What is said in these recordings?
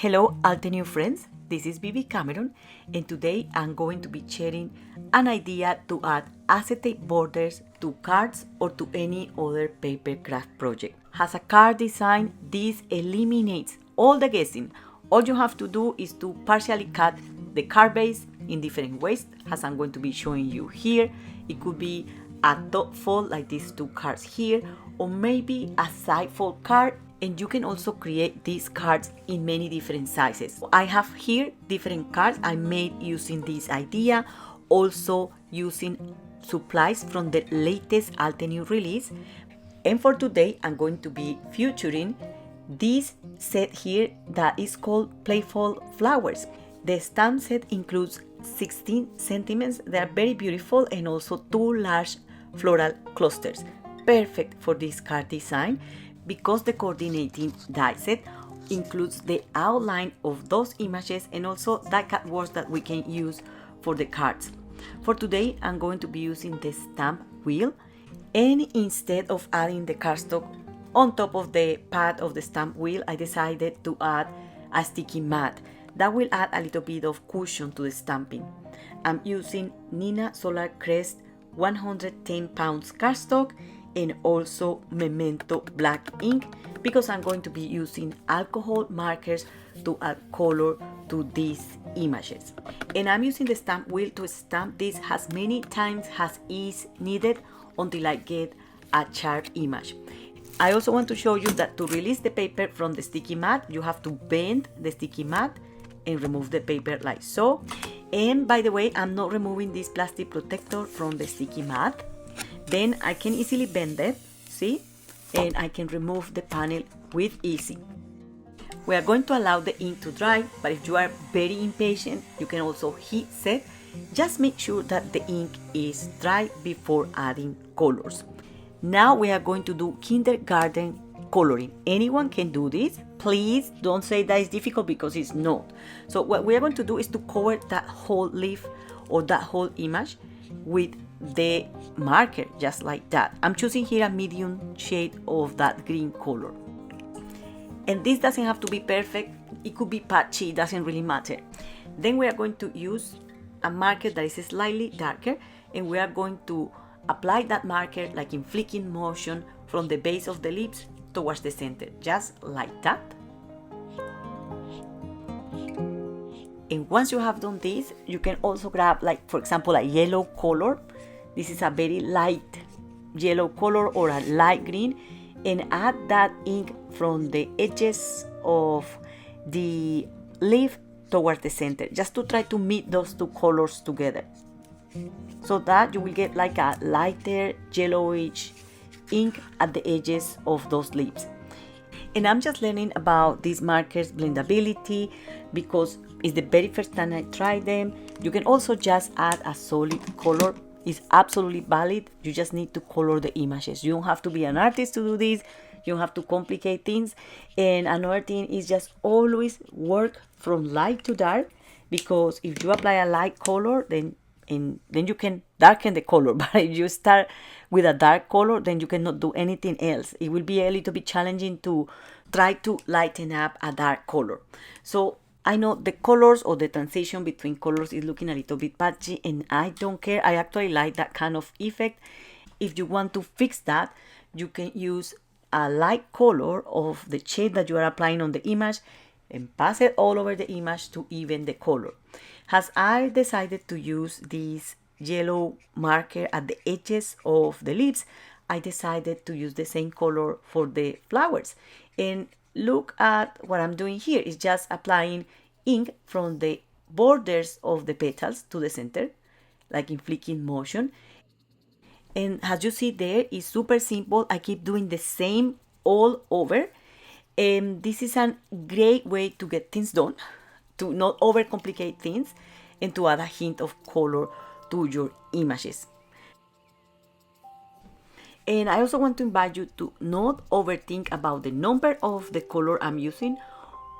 Hello Alteneu friends, this is Bibi Cameron and today I'm going to be sharing an idea to add acetate borders to cards or to any other paper craft project. As a card design, this eliminates all the guessing. All you have to do is to partially cut the card base in different ways, as I'm going to be showing you here. It could be a top fold like these two cards here, or maybe a side fold card. And you can also create these cards in many different sizes. I have here different cards I made using this idea, also using supplies from the latest Alteneu release. And for today, I'm going to be featuring this set here that is called Playful Flowers. The stamp set includes 16 sentiments. They are very beautiful, and also two large floral clusters. Perfect for this card design, because the coordinating die set includes the outline of those images and also die cut words that we can use for the cards. For today, I'm going to be using the stamp wheel, and instead of adding the cardstock on top of the pad of the stamp wheel, I decided to add a sticky mat that will add a little bit of cushion to the stamping. I'm using Nina Solar Crest 110 pounds cardstock and also Memento black ink, because I'm going to be using alcohol markers to add color to these images. And I'm using the stamp wheel to stamp this as many times as is needed until I get a sharp image. I also want to show you that to release the paper from the sticky mat, you have to bend the sticky mat and remove the paper like so. And by the way, I'm not removing this plastic protector from the sticky mat. Then I can easily bend it, see? And I can remove the panel with easy. We are going to allow the ink to dry, but if you are very impatient, you can also heat set. Just make sure that the ink is dry before adding colors. Now we are going to do kindergarten coloring. Anyone can do this. Please don't say that it's difficult, because it's not. So what we are going to do is to cover that whole leaf or that whole image with the marker, just like that. I'm choosing here a medium shade of that green color. And this doesn't have to be perfect. It could be patchy, it doesn't really matter. Then we are going to use a marker that is slightly darker, and we are going to apply that marker like in flicking motion from the base of the lips towards the center, just like that. And once you have done this, you can also grab, like for example, a yellow color. This is a very light yellow color or a light green, and add that ink from the edges of the leaf towards the center, just to try to meet those two colors together, so that you will get like a lighter yellowish ink at the edges of those leaves. And I'm just learning about these markers blendability, because it's the very first time I tried them. You can also just add a solid color. It's absolutely valid. You just need to color the images. You don't have to be an artist to do this. You don't have to complicate things. And another thing is just always work from light to dark, because if you apply a light color, then you can darken the color. But if you start with a dark color, then you cannot do anything else. It will be a little bit challenging to try to lighten up a dark color. So I know the colors or the transition between colors is looking a little bit patchy, and I don't care. I actually like that kind of effect. If you want to fix that, you can use a light color of the shade that you are applying on the image and pass it all over the image to even the color. As I decided to use this yellow marker at the edges of the leaves, I decided to use the same color for the flowers. And look at what I'm doing here. It's just applying ink from the borders of the petals to the center, like in flicking motion. And as you see there, it's super simple. I keep doing the same all over. And this is a great way to get things done, to not overcomplicate things, and to add a hint of color to your images. And I also want to invite you to not overthink about the number of the color I'm using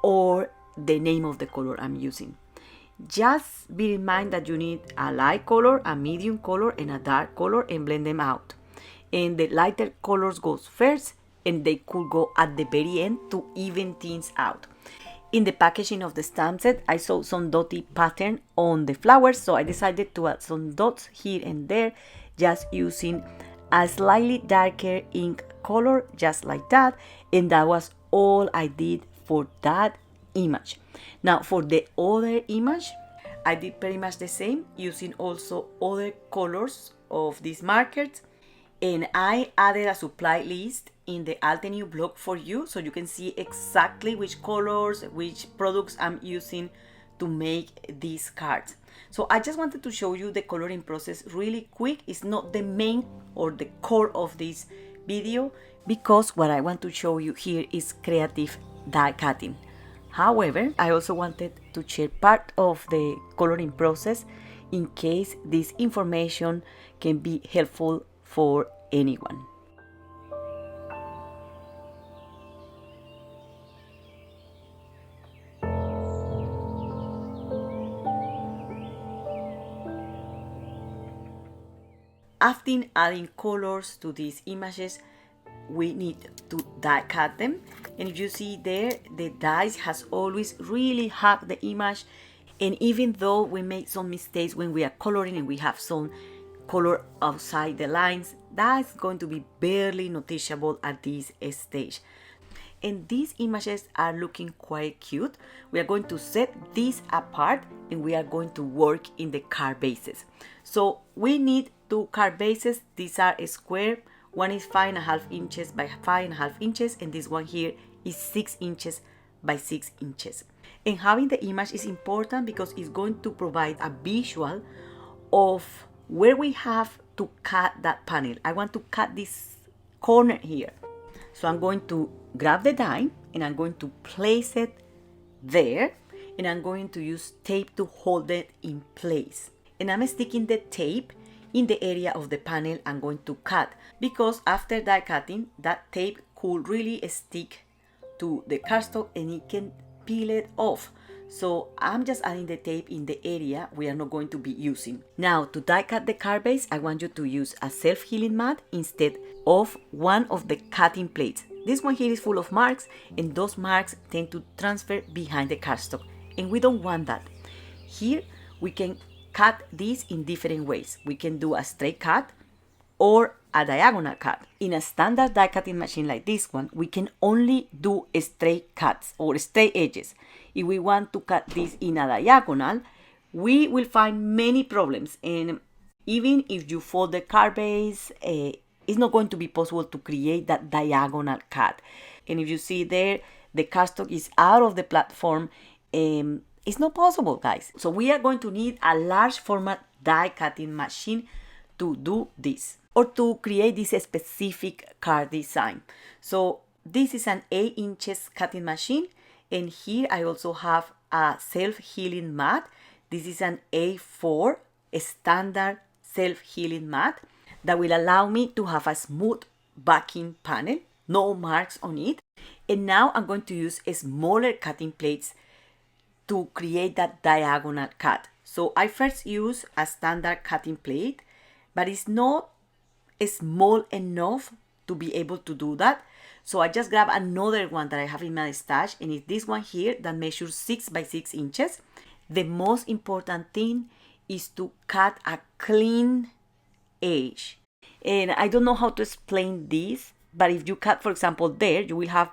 or the name of the color I'm using. Just be in mind that you need a light color, a medium color, and a dark color, and blend them out. And the lighter colors goes first, and they could go at the very end to even things out. In the packaging of the stamp set, I saw some dotty pattern on the flowers, so I decided to add some dots here and there, just using a slightly darker ink color, just like that. And that was all I did for that image. Now for the other image, I did pretty much the same, using also other colors of these markers. And I added a supply list in the Alteneu blog for you, so you can see exactly which colors, which products I'm using to make these cards. So I just wanted to show you the coloring process really quick. It's not the main or the core of this video, because what I want to show you here is creative die cutting. However, I also wanted to share part of the coloring process in case this information can be helpful for anyone. After adding colors to these images, we need to die cut them. And if you see there, the dies has always really hugged the image. And even though we make some mistakes when we are coloring and we have some color outside the lines, that's going to be barely noticeable at this stage. And these images are looking quite cute. We are going to set these apart and we are going to work in the card bases. So we need two card bases. These are a square. One is 5.5 inches by 5.5 inches, and this one here is 6 inches by 6 inches. And having the image is important because it's going to provide a visual of where we have to cut that panel. I want to cut this corner here. So I'm going to grab the die and I'm going to place it there, and I'm going to use tape to hold it in place. And I'm sticking the tape in the area of the panel I'm going to cut, because after die cutting, that tape could really stick to the cardstock and it can peel it off. So I'm just adding the tape in the area we are not going to be using. Now to die cut the card base, I want you to use a self-healing mat instead of one of the cutting plates. This one here is full of marks, and those marks tend to transfer behind the cardstock, and we don't want that. Here we can cut this in different ways. We can do a straight cut or a diagonal cut. In a standard die cutting machine like this one, we can only do straight cuts or straight edges. If we want to cut this in a diagonal, we will find many problems, and even if you fold the card base, it's not going to be possible to create that diagonal cut. And if you see there, the cardstock is out of the platform. It's not possible, guys. So we are going to need a large format die cutting machine to do this, or to create this specific card design. So this is an 8 inches cutting machine, and here I also have a self-healing mat. This is an A4 standard self-healing mat that will allow me to have a smooth backing panel, no marks on it. And now I'm going to use smaller cutting plates to create that diagonal cut. So I first use a standard cutting plate, but it's not small enough to be able to do that. So I just grab another one that I have in my stash, and it's this one here that measures 6 by 6 inches. The most important thing is to cut a clean edge. And I don't know how to explain this, but if you cut, for example, there, you will have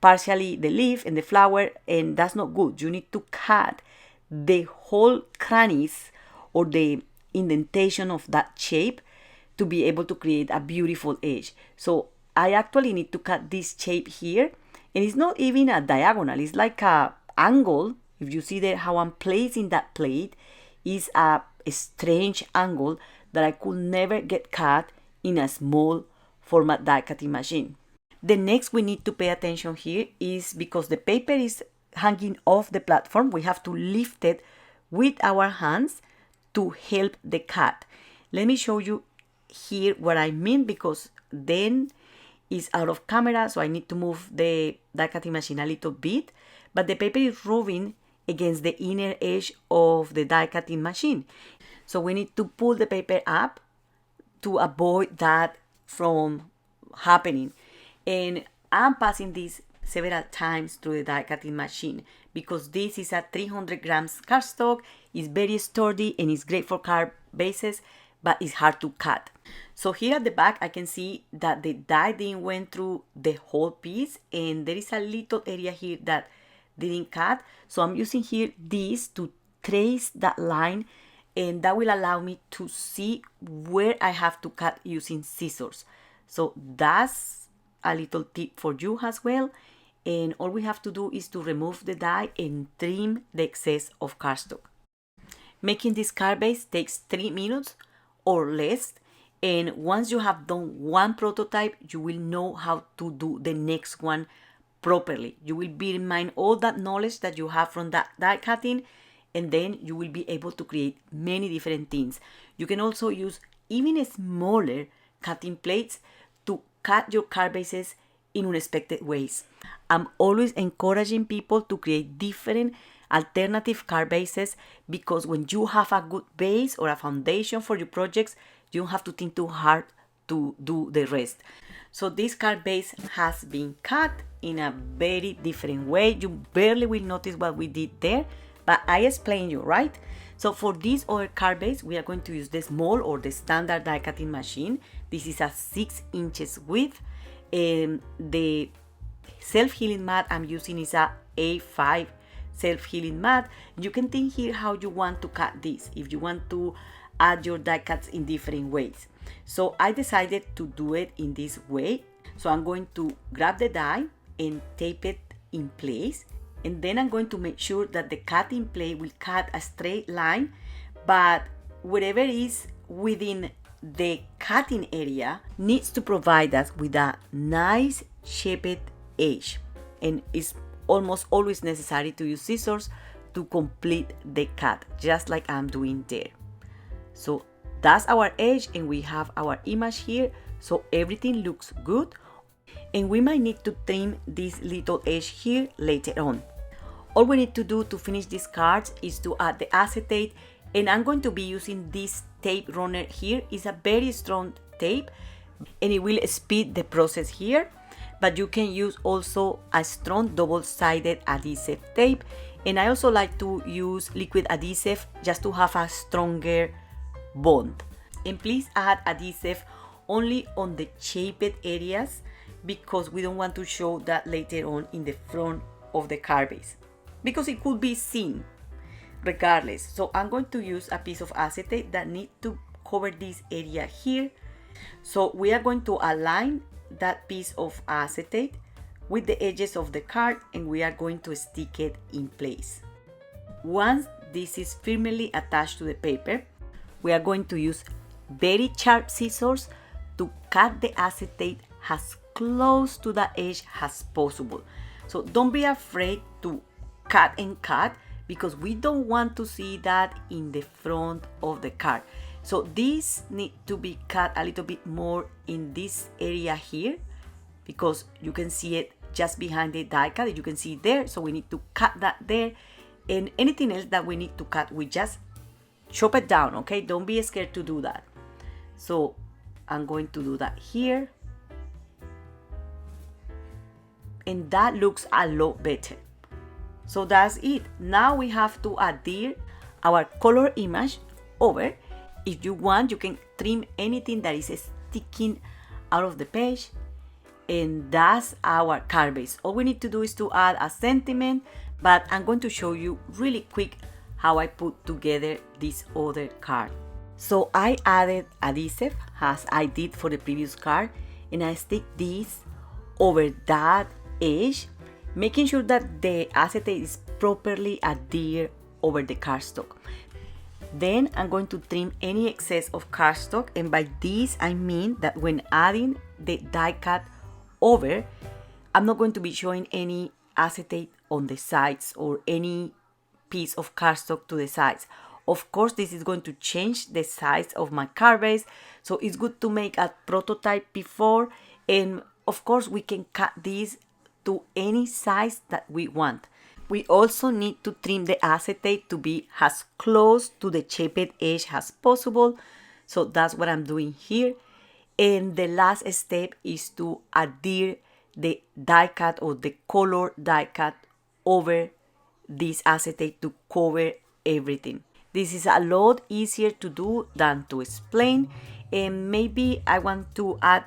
partially the leaf and the flower, and that's not good. You need to cut the whole crannies or the indentation of that shape to be able to create a beautiful edge. So I actually need to cut this shape here, and it's not even a diagonal, it's like a angle. If you see there how I'm placing that plate is a strange angle that I could never get cut in a small format die cutting machine. The next we need to pay attention here is because the paper is hanging off the platform, we have to lift it with our hands to help the cut. Let me show you here what I mean, because then it's out of camera, so I need to move the die cutting machine a little bit, but the paper is rubbing against the inner edge of the die cutting machine. So we need to pull the paper up to avoid that from happening. And I'm passing this several times through the die cutting machine because this is a 300 grams cardstock. It's very sturdy and it's great for card bases, but it's hard to cut. So here at the back, I can see that the die didn't went through the whole piece, and there is a little area here that didn't cut. So I'm using here this to trace that line, and that will allow me to see where I have to cut using scissors. So that's a little tip for you as well. And all we have to do is to remove the die and trim the excess of cardstock. Making this card base takes 3 minutes or less. And once you have done one prototype, you will know how to do the next one properly. You will bear in mind all that knowledge that you have from that die cutting, and then you will be able to create many different things. You can also use even smaller cutting plates to cut your card bases in unexpected ways. I'm always encouraging people to create different alternative card bases because when you have a good base or a foundation for your projects, you don't have to think too hard to do the rest. So this card base has been cut in a very different way. You barely will notice what we did there, but I explained you, right? So for this other card base, we are going to use the small or the standard die cutting machine. This is a 6 inches width. The self-healing mat I'm using is a A5 self-healing mat. You can think here how you want to cut this, if you want to add your die cuts in different ways. So I decided to do it in this way. So I'm going to grab the die and tape it in place, and then I'm going to make sure that the cutting plate will cut a straight line, but whatever is within the cutting area needs to provide us with a nice shaped edge, and it's almost always necessary to use scissors to complete the cut, just like I'm doing there. So that's our edge, and we have our image here, so everything looks good. And we might need to trim this little edge here later on. All we need to do to finish these cards is to add the acetate, and I'm going to be using this tape runner here. It's a very strong tape and it will speed the process here, but you can use also a strong double-sided adhesive tape, and I also like to use liquid adhesive just to have a stronger bond. And please add adhesive only on the shaped areas because we don't want to show that later on in the front of the card base because it could be seen regardless. So I'm going to use a piece of acetate that needs to cover this area here. So we are going to align that piece of acetate with the edges of the card, and we are going to stick it in place. Once this is firmly attached to the paper, we are going to use very sharp scissors to cut the acetate as close to the edge as possible. So don't be afraid to cut and cut because we don't want to see that in the front of the card. So this needs to be cut a little bit more in this area here because you can see it just behind the die cut. You can see there, so we need to cut that there. And anything else that we need to cut, we just chop it down, okay? Don't be scared to do that. So I'm going to do that here. And that looks a lot better. So that's it. Now we have to adhere our color image over. If you want, you can trim anything that is sticking out of the page. And that's our card base. All we need to do is to add a sentiment, but I'm going to show you really quick how I put together this other card. So I added adhesive as I did for the previous card, and I stick this over that edge, making sure that the acetate is properly adhered over the cardstock. Then I'm going to trim any excess of cardstock, and by this I mean that when adding the die cut over, I'm not going to be showing any acetate on the sides or any piece of cardstock to the sides. Of course, this is going to change the size of my card base, so it's good to make a prototype before, and of course we can cut this to any size that we want. We also need to trim the acetate to be as close to the shaped edge as possible, so that's what I'm doing here. And the last step is to adhere the die cut or the color die cut over this acetate to cover everything. This is a lot easier to do than to explain, and maybe I want to add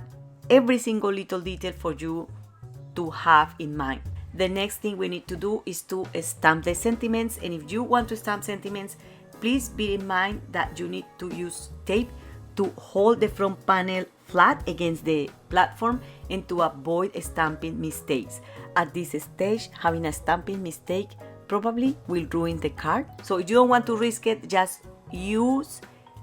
every single little detail for you to have in mind. The next thing we need to do is to stamp the sentiments, and if you want to stamp sentiments, please bear in mind that you need to use tape to hold the front panel flat against the platform and to avoid stamping mistakes. At this stage, having a stamping mistake probably will ruin the card. So if you don't want to risk it, just use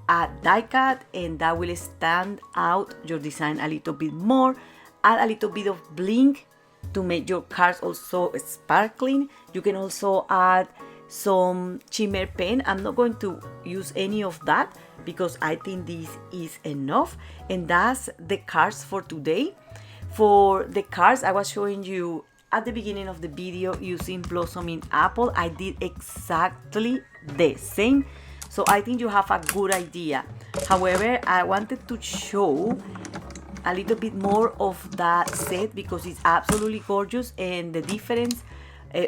a die cut and that will stand out your design a little bit more. Add a little bit of bling to make your cards also sparkling. You can also add some shimmer pen. I'm not going to use any of that because I think this is enough, and that's the cards for today. For the cards I was showing you at the beginning of the video using blossoming apple, I did exactly the same, so I think you have a good idea. However, I wanted to show a little bit more of that set because it's absolutely gorgeous, and the difference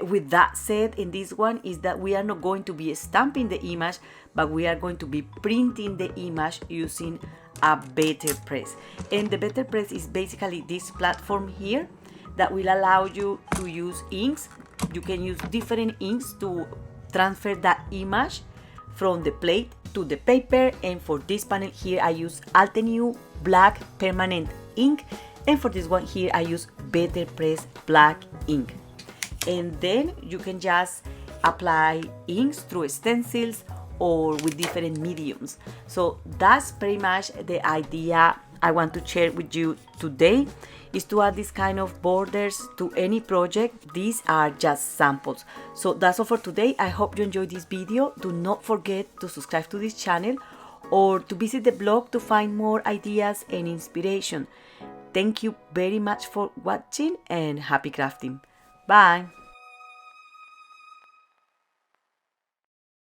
with that set and this one is that we are not going to be stamping the image, but we are going to be printing the image using a better press. And the better press is basically this platform here that will allow you to use inks. You can use different inks to transfer that image from the plate to the paper, and for this panel here I use Altenew black permanent ink, and for this one here I use better press black ink. And then you can just apply inks through stencils or with different mediums. So that's pretty much the idea I want to share with you today, is to add this kind of borders to any project. These are just samples. So that's all for today. I hope you enjoyed this video. Do not forget to subscribe to this channel or to visit the blog to find more ideas and inspiration. Thank you very much for watching and happy crafting. Bye!